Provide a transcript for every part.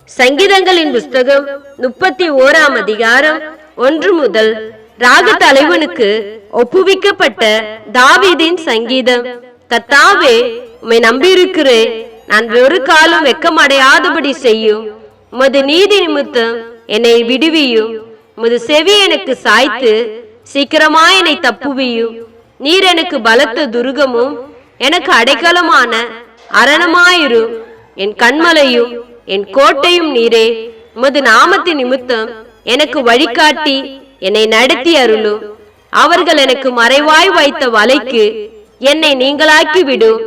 சங்கீதங்களின் புஸ்தகம் 31ஆம் அதிகாரம் 1 முதல். ராக தலைவனுக்கு ஒப்புவிக்கப்பட்ட தாவீதின் சங்கீதம். கர்த்தாவே, உம்மை நம்பியிருக்கிறேன். நான் ஒரு காலம் வெட்கமடையாதபடி செய்யும். உமது நீதி நிமித்தம் என்னை விடுவியும். உமது செவி எனக்கு சாய்த்து சீக்கிரமாய் என்னை தப்புவியும். நீர் எனக்கு பலத்த துருகமும் எனக்கு அடைக்கலமான அரணமாயிரும். என் கண்மலையும் என் கோட்டையும் நீரே. உமது நாமத்தின் நிமித்தம் எனக்கு வழிகாட்டி என்னை நடத்தி அருளும். அவர்கள் எனக்கு மறைவாய் வைத்த வலைக்கு என்னை நீங்களாக்கி விடும்.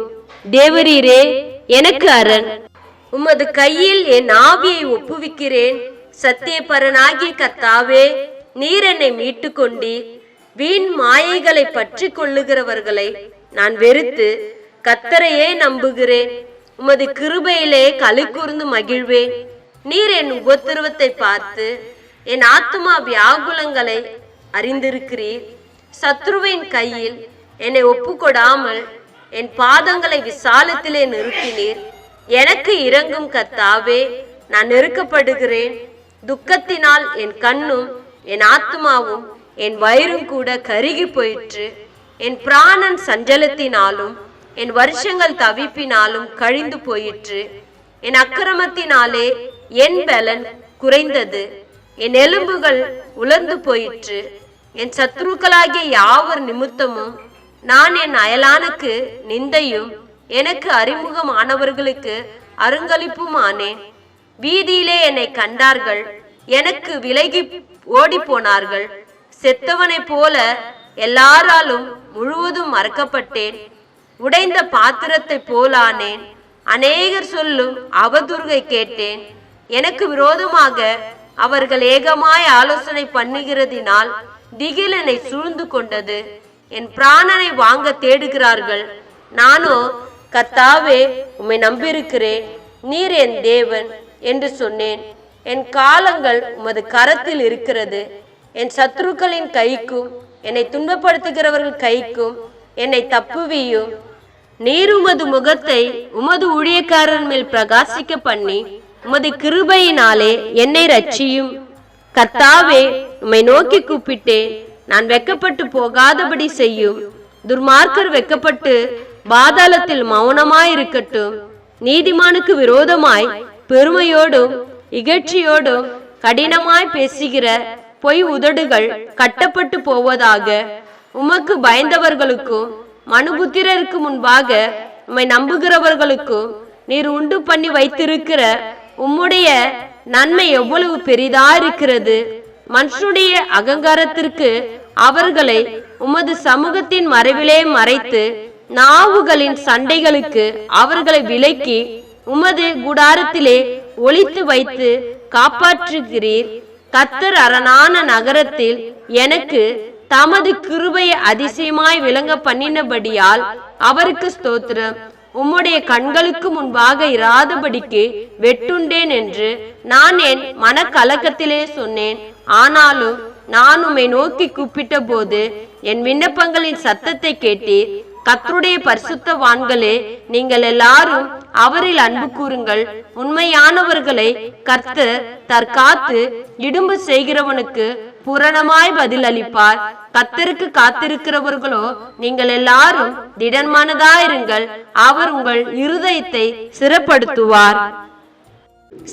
தேவரீரே எனக்கு அரண். உமது கையில் என் ஆவியை ஒப்புவிக்கிறேன். சத்தியபரனாகிய கர்த்தாவே, நீர் என்னை மீட்டு கொண்டீர். வீண் மாயைகளை பற்றி கொள்ளுகிறவர்களை நான் வெறுத்து கர்த்தரையே நம்புகிறேன். உமது கிருபையிலே களி கூர்ந்து மகிழ்வேன். நீர் என் உபத்திரவத்தை பார்த்து என் ஆத்துமா வியாகுலங்களை அறிந்திருக்கிறீர். சத்ருவின் கையில் என்னை ஒப்புக்கொடாமல் என் பாதங்களை விசாலத்திலே நிறுத்தினீர். எனக்கு இரங்கும் கர்த்தாவே, நான் நெருக்கப்படுகிறேன். துக்கத்தினால் என் கண்ணும் என் ஆத்துமாவும் என் வயிறும் கூட கருகி போயிற்று. என் பிராணன் சஞ்சலத்தினாலும் என் வருஷங்கள் தவிப்பினாலும் கழிந்து போயிற்று. என் அக்கிரமத்தினாலே என் பலன் குறைந்தது. என் எலும்புகள் உலர்ந்து போயிற்று. என் சத்துருக்களாகிய யாவர் நிமித்தமும் நான் என் அயலானுக்கு நிந்தையும் எனக்கு அறிமுகமானவர்களுக்கு அருங்களிப்புமானேன். வீதியிலே என்னை கண்டார்கள், எனக்கு விலகி ஓடி போனார்கள். செத்தவனை போல எல்லாராலும் முழுவதும் மறக்கப்பட்டேன். உடைந்த பாத்திரத்தை போலானேன். அநேகர் சொல்லும் அவதூறுகை கேட்டேன். எனக்கு விரோதமாக அவர்கள் ஏகமாய் ஆலோசனை பண்ணுகிறதினால் திகில் என்னை சூழ்ந்து கொண்டது. என் பிராணனை வாங்க தேடுகிறார்கள். நானோ, கர்த்தாவே, உம்மை நம்பியிருக்கிறேன். நீர் என் தேவன் என்று சொன்னேன். என் காலங்கள் உமது கரத்தில் இருக்கிறது. என் சத்துருக்களின் கைக்கும் என்னை துன்பப்படுத்துகிறவர்கள் கைக்கும் என்னை தப்புவியும். நீர் உமது முகத்தை உமது ஊழியக்காரர் மேல் பிரகாசிக்க பண்ணி உமது கிருபையினாலே என்னை ரட்சியும். கர்த்தாவே, உம்மை நோக்கி கூப்பிட்டேன். நான் வெக்கப்பட்டு போகாதபடி செய்யும். துர்மார்க்கர் வெக்கப்பட்டு பாதாளத்தில் மௌனமாயிருக்கட்டும். நீதிமானுக்கு விரோதமாய் பெருமையோடும் இகழ்ச்சியோடும் கடினமாய் பேசுகிற பொய் உதடுகள் கட்டப்பட்டு போவதாக. உமக்கு பயந்தவர்களுக்கும் மனுபுத்திரருக்கு முன்பாக உம்மை நம்புகிறவர்களுக்கும் நீர் உண்டு பண்ணி வைத்திருக்கிற உம்முடைய நன்மை எவ்வளவு பெரிதா இருக்கிறது. மனுஷனுடைய அகங்காரத்திற்கு அவர்களை உமது சமூகத்தின் மறைவிலே மறைத்து நாவுகளின் சண்டைகளுக்கு அவர்களை விலக்கி உமது கூடாரத்திலே ஒளித்து வைத்து காப்பாற்றுகிறீர். கர்த்தர் அரணான நகரத்தில் எனக்கு தமது கிருபையை அதிசயமாய் விளங்க பண்ணினபடியால் அவருக்கு ஸ்தோத்திரம். உம்முடைய கண்களுக்கு முன்பாக இராதபடிக்கு வெட்டுண்டேன் என்று நான் என் மனக்கலக்கத்திலே சொன்னேன். ஆனாலும் நான் உம்மை நோக்கி கூப்பிட்ட போது என் விண்ணப்பங்களின் சத்தத்தை கேட்டீர். கர்த்தருடைய பரிசுத்தவான்களே, நீங்கள் எல்லாரும் அவரில் அன்பு கூறுங்கள். உண்மையானவர்களை கர்த்தர் தற்காத்து இடும்பு செய்கிறவனுக்கு பூரணமாய் பதில் அளிப்பார். கர்த்தருக்கு காத்திருக்கிறவர்களோ நீங்கள் எல்லாரும் திடன்மானதாயிருங்கள். அவர் உங்கள் இருதயத்தை சிறப்படுத்துவார்.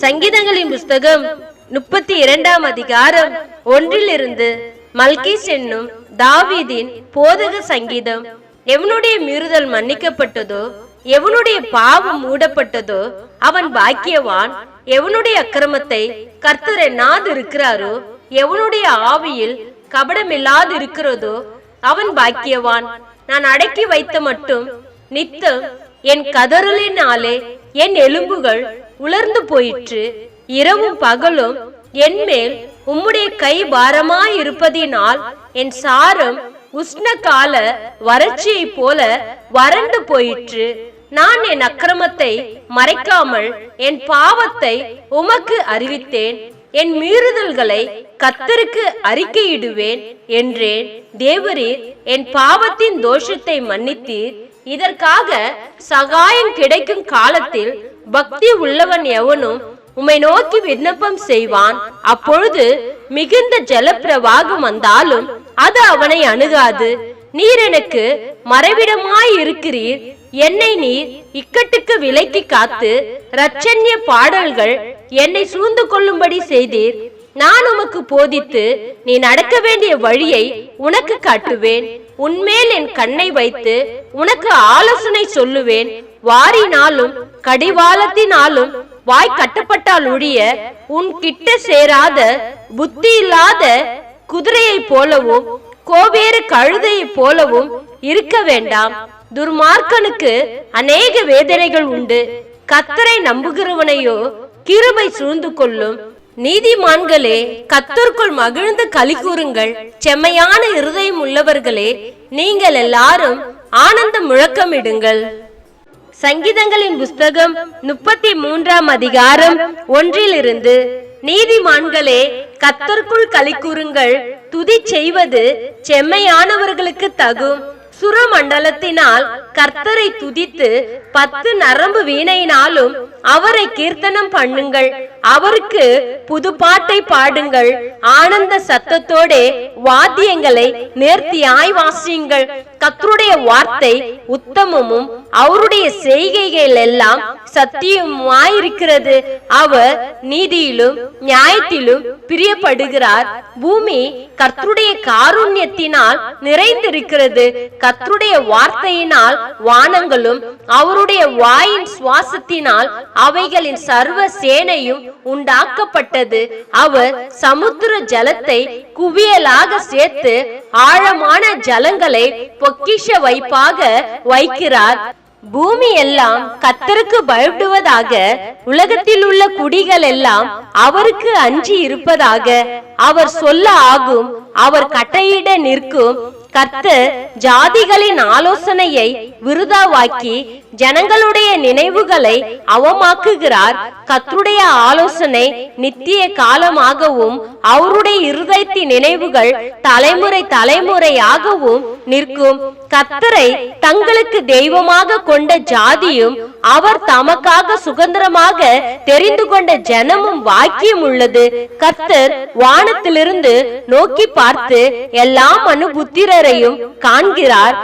சங்கீதங்களின் புஸ்தகம் 32ஆம் அதிகாரம் 1 மல்கீஸ் என்னும் தாவீதின் போதக சங்கீதம். எவனுடைய மீறுதல் மன்னிக்கப்பட்டதோ, எவனுடைய பாவம் மூடப்பட்டதோ அவன் பாக்கியவான். எவனுடைய அக்கிரமத்தை கர்த்தர் எண்ணாது இருக்கிறாரோ, எவனுடைய ஆவியில் கபடமில்லாது இருக்கிறதோ அவன் பாக்கியவான். நான் அடக்கி வைத்த மட்டும் நித்தம் என் கதறலினாலே என் எலும்புகள் உலர்ந்து போயிற்று. இரவும் பகலும் என் மேல் உம்முடைய கை பாரமாய் இருப்பதினால் என் சாரம் உஷ்ண கால வறட்சியை போல வறண்டு போயிற்று. நான் என் அக்கிரமத்தை மறைக்காமல் என் பாவத்தை உமக்கு அறிவித்தேன். என் மீறுதல்களை கர்த்தருக்கு அறிக்கையிடுவேன் என்றேன். தேவரீர் என் பாவத்தின் தோஷத்தை மன்னித்தீர். இதற்காக சகாயம் கிடைக்கும் காலத்தில் பக்தி உள்ளவன் எவனும் உம்மை நோக்கி விண்ணப்பம் செய்வான். அப்பொழுது மிகுந்த ஜலப்பிரவாகம் வந்தாலும் அது அவனை அணுகாது. நீர் எனக்கு மறைவிடமாய் இருக்கிறீர். என்னை நீர் இக்கட்டுக்கு விலக்கி காத்து இரட்சண்ய பாடல்கள் என்னை சூழ்ந்து கொள்ளும்படி செய்தீர். நான் உமக்கு போதித்து நீ நடக்க வேண்டிய வழியை உனக்கு காட்டுவேன். உன்மேல் என் கண்ணை வைத்து உனக்கு ஆலோசனை சொல்லுவேன். வாரினாலும் கடிவாளத்தினாலும் வாய் கட்டப்பட்டால் ஒழிய உன் கிட்ட சேராத புத்தி இல்லாத குதிரையை போலவும் கோவேறு கழுதையை போலவும் இருக்க வேண்டாம். துர்மார்க்கனுக்கு அநேக வேதனைகள் உண்டு. கர்த்தரை நம்புகிறவனையோ கிருபை சூழ்ந்து கொள்ளும். நீதிமான்களே, கர்த்தருக்குள் மகிழ்ந்து களி கூறுங்கள். செம்மையான இருதயம் உள்ளவர்களே, நீங்கள் எல்லாரும் ஆனந்த முழக்கமிடுங்கள். சங்கீதங்களின் புஸ்தகம் 33 அதிகாரம் 1 நீதிமான்களே, கர்த்தருக்குள் களி கூறுங்கள். துதி செய்வது செம்மையானவர்களுக்கு தகும். சுரமண்டலத்தினால் கர்த்தரை துதித்து 10 நரம்பு வீணையினாலும் அவரை கீர்த்தனம் பண்ணுங்கள். அவருக்கு புது பாட்டை பாடுங்கள். ஆனந்த சத்தத்தோட வாத்தியங்களை நேர்த்தியாய் வாசியுங்கள். கர்த்தருடைய வார்த்தை உத்தமமும் அவருடைய செய்கைகள் எல்லாம் சத்தியமாயிருக்கிறது. அவர் நீதியிலும் நியாயத்திலும் பிரியப்படுகிறார். பூமி கர்த்தருடைய காருண்யத்தினால் நிறைந்திருக்கிறது. கர்த்தருடைய வார்த்தையினால் வானங்களும் அவருடைய வாயின் சுவாசத்தினால் அவைகளின் சர்வ சேனையும் உண்டாக்கப்பட்டது. அவர் சமுத்திர ஜலத்தை குவியலாக சேர்த்து ஆழமான ஜலங்களை பொக்கிஷ வைப்பாக வைக்கிறார். பூமி எல்லாம் கர்த்தருக்கு பயப்படுவதாக, உலகத்தில் உள்ள குடிகள் எல்லாம் அவருக்கு அஞ்சி இருப்பதாக. அவர் சொல்ல ஆகும், அவர் கட்டளையிட நிற்கும். கர்த்தர் ஜாதிகளின் ஆலோசனையை விருதாவாக்கி ஜனங்களுடைய நினைவுகளை அவமாக்குகிறார். கர்த்தருடைய ஆலோசனை நித்திய காலமாகவும் அவருடைய இருதயத்தின் நினைவுகள் தலைமுறை தலைமுறையாகவும் நிற்கும். கர்த்தரை தங்களுக்கு தெய்வமாக கொண்ட ஜாதியும் அவர் தமக்காக சுதந்திரமாக தெரிந்து கொண்ட ஜனமும் வாக்கியம் உள்ளது. கர்த்தர் வானத்திலிருந்து நோக்கி பார்த்து எல்லா மனுபுத்திரரையும் காண்கிறார்.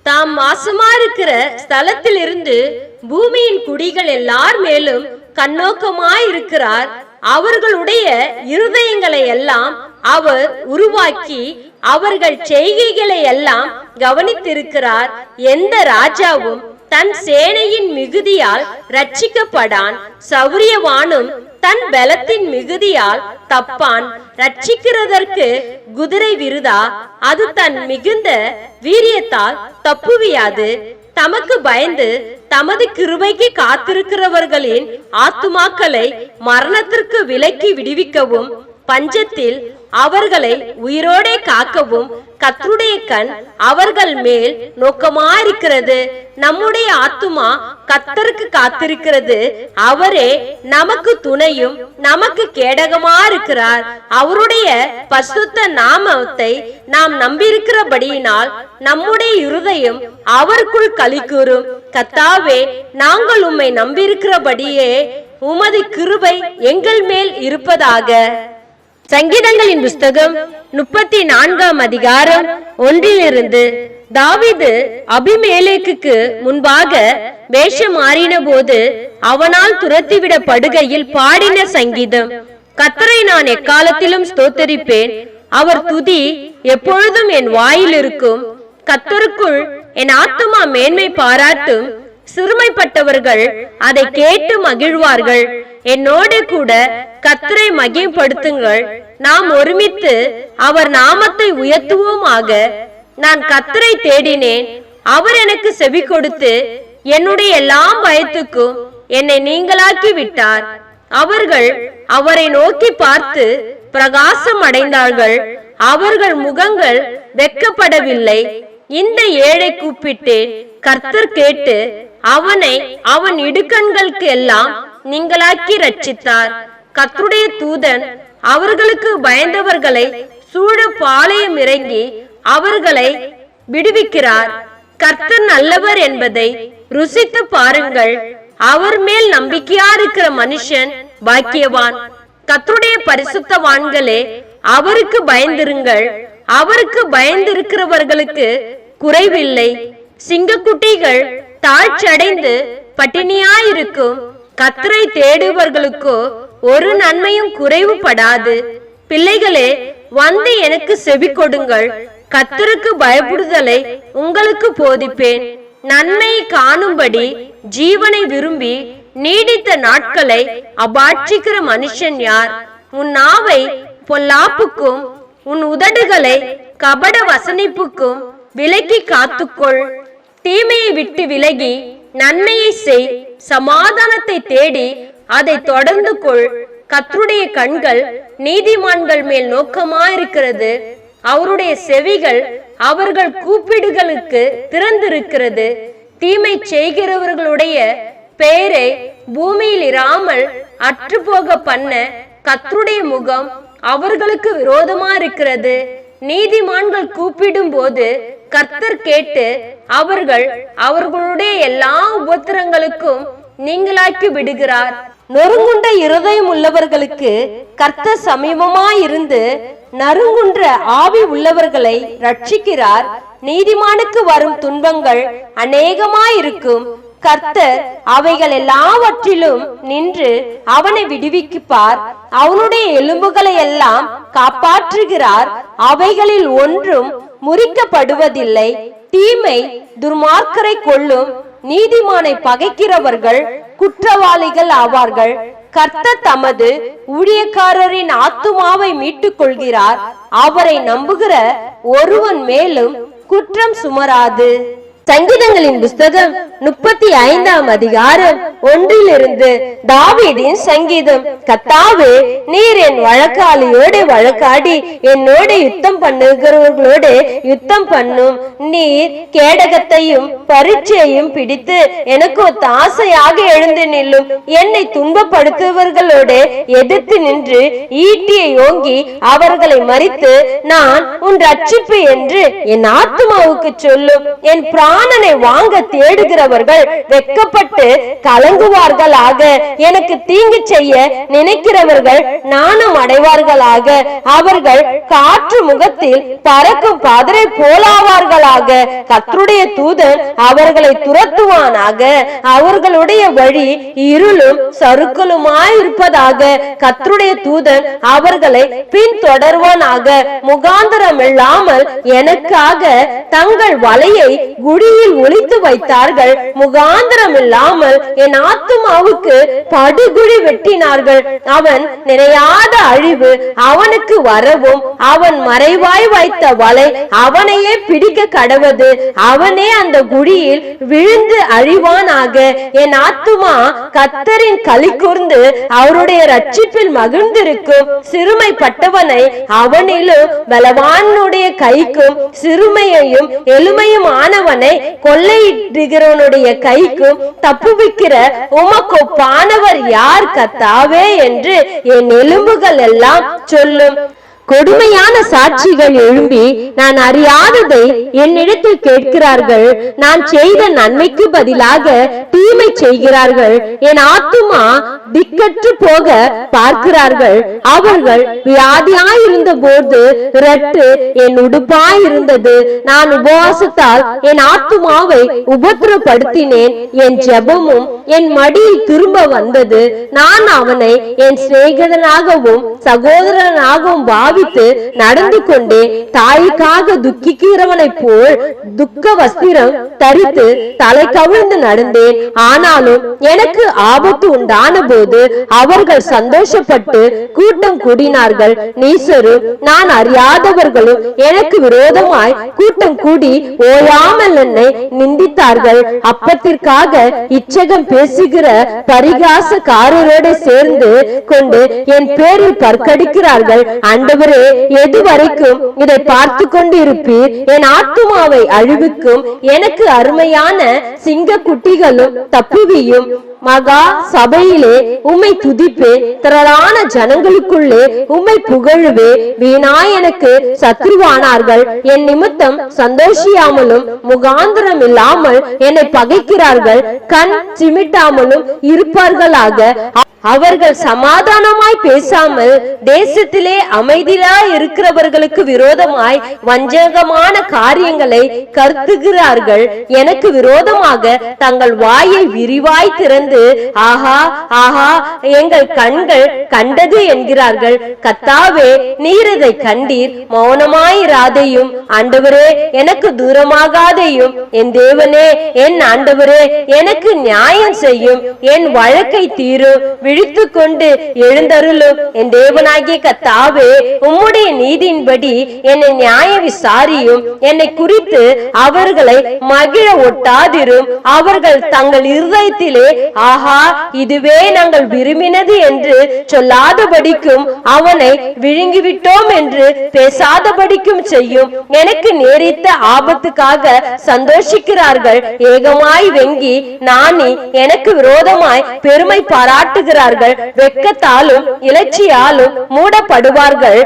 தாம் வாசமா இருக்கிற ஸ்தலத்தில் இருந்து பூமியின் குடிகள் எல்லார் மேலும் கண்ணோக்கமாயிருக்கிறார். அவர்களுடைய இருதயங்களை எல்லாம் அவர் உருவாக்கி அவர்கள் செய்கைகளை எல்லாம் கவனித்திருக்கிறார். எந்த ராஜாவும் தன் சேனையின் மிகுதியால் ரட்சிக்கப்படான். சௌரியவானும் தன் பலத்தின் மிகுதியால் தப்பான். ரட்சிக்கிறதற்கு குதிரை விருதா, அது தன் மிகுந்த வீரியத்தால் தப்புவியாது. தமக்கு பயந்து தமது கிருபைக்கு காத்திருக்கிறவர்களின் ஆத்துமாக்களை மரணத்திற்கு விலக்கி விடுவிக்கவும் பஞ்சத்தில் அவர்களை உயிரோடே காக்கவும் கர்த்தருடைய கண் அவர்கள் மேல் நோக்கமாயிருக்கிறது. நம்முடைய ஆத்துமா கர்த்தருக்கு காத்திருக்கிறது. அவரே நமக்கு துணையும் நமக்கு கேடகமாயிருக்கிறார். அவருடைய பரிசுத்த நாமத்தை நாம் நம்பியிருக்கிறபடியினால் நம்முடைய இருதயம் அவருக்குள் களி கூறும். கர்த்தாவே, நாங்கள் உம்மை நம்பியிருக்கிறபடியே உமது கிருபை எங்கள் மேல் இருப்பதாக. சங்கீதங்களின் புஸ்தகம் 34 அதிகாரம் 1 தாவீது அபிமெலேக்குக்கு முன்பாக வேஷம் மாறின போது அவனால் துரத்திவிடப்படுகையில் பாடின சங்கீதம். கர்த்தரை நான் எக்காலத்திலும் ஸ்தோத்தரிப்பேன். அவர் துதி எப்பொழுதும் என் வாயில் இருக்கும். கர்த்தருக்குள் என் ஆத்துமா மேன்மை பாராட்டும். சிறுமைப்பட்டவர்கள் அதை கேட்டு மகிழ்வார்கள். என்னோடு கூட கர்த்தரை மகிமைப்படுத்துங்கள். நாம் ஒருமித்து அவர் நாமத்தை உயர்த்துவோமாக. நான் கர்த்தரை தேடினேன், அவர் எனக்கு செவி கொடுத்து என்னுடைய எல்லா பயத்துக்கும் என்னை நீங்களாக்கி விட்டார். அவர்கள் அவரை நோக்கி பார்த்து பிரகாசம் அடைந்தார்கள். அவர்கள் முகங்கள் வெட்கப்படவில்லை. இந்த ஏழை கூப்பிட்டேன், கர்த்தர் கேட்டு அவனை அவன் இடுக்கண்களுக்கு எல்லாம் நீங்களாக்கி ரட்சித்தார். கர்த்தருடைய தூதன் அவர்களுக்கு பயந்தவர்களை சூழ பாளையம் இறங்கி அவர்களை விடுவிக்கிறார். கர்த்தர் நல்லவர் என்பதை ருசித்து பாருங்கள். அவர் மேல் நம்பிக்கையா இருக்கிற மனுஷன் பாக்கியவான். கர்த்தருடைய பரிசுத்தவான்களே, அவருக்கு பயந்திருங்கள். அவருக்கு பயந்திருக்கிறவர்களுக்கு குறைவில்லை. சிங்கக்குட்டிகள் தாழ்ச்சடைந்து பட்டினியாயிருக்கும். கர்த்தரை தேடுவர்களுக்கோ ஒரு நன்மையும் குறைவுபடாது. பிள்ளைகளே, வந்து எனக்கு செவி கொடுங்கள். கர்த்தருக்கு பயப்படுதலை உங்களுக்கு போதிப்பேன். நன்மையை காணும்படி ஜீவனை விரும்பி நீடித்த நாட்களை அபாட்சிக்கிற மனுஷன் யார்? உன் நாவை பொல்லாப்புக்கும் உன் உதடுகளை கபட வசனிப்புக்கும் விலக்கி காத்துக்கொள். தீமையை விட்டு விலகி நன்மையை செய். சமாதானத்தை தேடி அதை தொடர்ந்து கொள். கர்த்தருடைய கண்கள் நீதிமான்கள் மேல் நோக்கமாயிருக்கிறது. அவருடைய செவிகள் அவர்கள் கூப்பிடுகளுக்கு திறந்திருக்கிறது. தீமை செய்கிறவர்களுடைய பெயரை பூமியில் இராமல் அற்று போக பண்ண கர்த்தருடைய முகம் அவர்களுக்கு விரோதமா இருக்கிறது. நீதிமான்கள் கூப்பிடும் போது கர்த்தர் கேட்டு அவர்களுடைய எல்லா உபத்திரங்களுக்கும் நீங்களாக்கி விடுகிறார். நொறுங்குண்ட இருதயம் உள்ளவர்களுக்கு கர்த்தர் சமீபமாயிருந்து நறுங்குன்ற ஆவி உள்ளவர்களை ரட்சிக்கிறார். நீதிமானுக்கு வரும் துன்பங்கள் அநேகமாயிருக்கும். கர்த்தர் அவைகள் எல்லாவற்றிலும் நின்று அவனை விடுவிப்பார். அவனுடைய எலும்புகளை எல்லாம் காப்பாற்றுகிறார். அவைகளில் ஒன்றும் முறிக்கப்படுவதில்லை. தீமை துர்மார்க்கரை கொள்ளும். நீதிமானை பகைக்கிறவர்கள் குற்றவாளிகள் ஆவார்கள். கர்த்தர் தமது ஊழியக்காரரின் ஆத்துமாவை மீட்டுக் கொள்கிறார். அவரை நம்புகிற ஒருவன் மேலும் குற்றம் சுமராது. சங்கீதங்களின் புஸ்தகம் 35ஆம் அதிகாரம் 1 தாவீதின் சங்கீதம். கர்த்தாவே, நீர் என் வழக்காளியோடு வழக்காடி என்னோட யுத்தம் பண்ணுகிறவர்களோடு யுத்தம் பண்ணும். நீர் கேடகத்தையும் பரீட்சையும் பிடித்து எனக்கு ஒத்தாசையாக எழுந்து நில்லும். என்னை துன்பப்படுத்துவர்களோடு எதிர்த்து நின்று ஈட்டியை ஓங்கி அவர்களை மறித்து நான் உன் ரட்சிப்பு என்று என் ஆத்துமாவுக்கு சொல்லும். என் பிராணனை வாங்க தேடுகிறவர்கள் வெட்கப்பட்டு கலங்குவார்களாக. எனக்கு தீங்கு செய்ய நினைக்கிறவர்கள் நாணம் அடைவார்களாக. அவர்கள் காற்று முகத்தில் பறக்கும் பதரை போலாவார்களாக. கர்த்தருடைய தூதன் அவர்களை துரத்துவானாக. அவர்களுடைய வழி இருளும் சறுக்கலுமாயிருப்பதாக. கர்த்தருடைய தூதன் அவர்களை பின்தொடர்வானாக. முகாந்திரம் இல்லாமல் எனக்காக தங்கள் வலையை குடியில் ஒளித்து வைத்தார்கள். முகாந்திரம் இல்லாமல் என் ஆத்துமாவுக்கு படுகுழி வெட்டினார்கள். அவன் நினையாத அழிவு அவனுக்கு வரவும் அவன் மறைவாய் வைத்த வலை அவனையே பிடிக்க கடவது. அவனே அந்த குழியில் விழுந்து அழிவானாக. என் ஆத்துமா கர்த்தரின் களி கூர்ந்து அவருடைய ரட்சிப்பில் மகிழ்ந்திருக்கும். சிறுமைப்பட்டவனை அவனிலும் பலவானுடைய கைக்கும் சிறுமையையும் எளிமையும் ஆனவனை கொள்ளையிடுகிறவனுடைய கைக்கும் தப்புவிக்கிற உமக்கு ஒப்பானவர் யார் கர்த்தாவே என்று என் எலும்புகள் எல்லாம் சொல்லும். கொடுமையான சாட்சிகள் எழும்பி நான் அறியாததை என்னிடத்தில் கேட்கிறார்கள். நான் செய்த நன்மைக்கு பதிலாக தீமை செய்கிறார்கள். என் ஆத்துமா திக்கற்று போக பார்க்கிறார்கள். அவர்கள் வியாதியாயிருந்த போது இரட்டு என் உடுப்பாயிருந்தது. நான் உபவாசத்தால் என் ஆத்துமாவை உபத்திரப்படுத்தினேன். என் ஜெபமும் என் மடியில் திரும்ப வந்தது. நான் அவனை என் சிநேகிதனாகவும் சகோதரனாகவும் நடந்து கொண்டே தாய்க்காக துக்கிக்கிறவனை போல் துக்க வஸ்திரம் தரித்து தலை கவிழ்ந்து நடந்தேன். ஆனாலும் எனக்கு ஆபத்து உண்டான போது அவர்கள் சந்தோஷப்பட்டு கூட்டம் கூடினார்கள். நீசரும் நான் அறியாதவர்களும் எனக்கு விரோதமாய் கூட்டம் கூடி ஓயாமல் என்னை நிந்தித்தார்கள். அப்பத்திற்காக இச்சகம் பேசுகிற பரிகாசக்காரரோடு சேர்ந்து கொண்டு என் பேரில் பற்கடிக்கிறார்கள். ஆண்டவரே, எது வரைக்கும் இதை பார்த்து கொண்டு இருப்பீர்? என் ஆத்துமாவை அழிவுக்கும் எனக்கு அருமையான சிங்க குட்டிகளும் தப்புவியும் மகா சபையிலே உம்மை துதிப்பேன், திரளான ஜனங்களுக்குள்ளே உம்மை புகழுவே. வீணாய் எனக்கு சத்ருவானார்கள், என் நிமித்தம் சந்தோஷியாமலும் முகாந்திரம் இல்லாமல் என்னை பகைக்கிறார்கள். கண் சிமிட்டாமலும் இருப்பார்களாக. அவர்கள் சமாதானமாய் பேசாமல் தேசத்திலே அமைதியாய் இருக்கிறவர்களுக்கு விரோதமாய் வஞ்சகமான காரியங்களை கருத்துகிறார்கள். எனக்கு விரோதமாக தங்கள் வாயை விரிவாய் திறந்து ஆஹா ஆஹா எங்கள் கண்கள் கண்டது என்கிறார்கள். கர்த்தாவே, நீர் இதை கண்டீர், மௌனமாயிராதையும். ஆண்டவரே, எனக்கு தூரமாகாதையும். என் தேவனே, என் ஆண்டவரே, எனக்கு நியாயம் செய்யும், என் வழக்கை தீரும். விழித்துக் கொண்டு எழுந்தருளும். என் தேவனாகிய கர்த்தாவே, உம்முடைய நீதியின்படி என்னை நியாய விசாரியும். என்னை குறித்து அவர்களை மகிழ ஒட்டாதிரும். அவர்கள் தங்கள் இருதயத்திலே ஆஹா இதுவே நாங்கள் விரும்பினது என்று சொல்லாதபடிக்கும், அவனை விழுங்கிவிட்டோம் என்று பேசாதபடிக்கும் செய்யும். எனக்கு நேரிட்ட ஆபத்துக்காக சந்தோஷிக்கிறார்கள். ஏகமாய் வெங்கி நாணி எனக்கு விரோதமாய் பெருமை பாராட்டுகிறார்கள். வெட்கத்தாலும் இலட்சியாலும் மூடப்படுவார்கள்.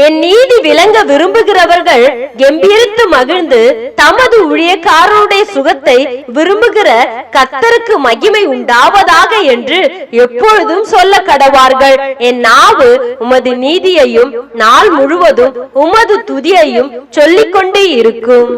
என் நீதி விளங்க விரும்புகிறவர்கள் கெம்பீரித்து மகிழ்ந்து தமது ஊழியக்காரருடைய சுகத்தை விரும்புகிற கர்த்தருக்கு மகிமை உண்டாவதாக என்று எப்பொழுதும் சொல்ல கடவார்கள். என் நாவு உமது நீதியையும் நாள் முழுவதும் உமது துதியையும் சொல்லிக்கொண்டே இருக்கும்.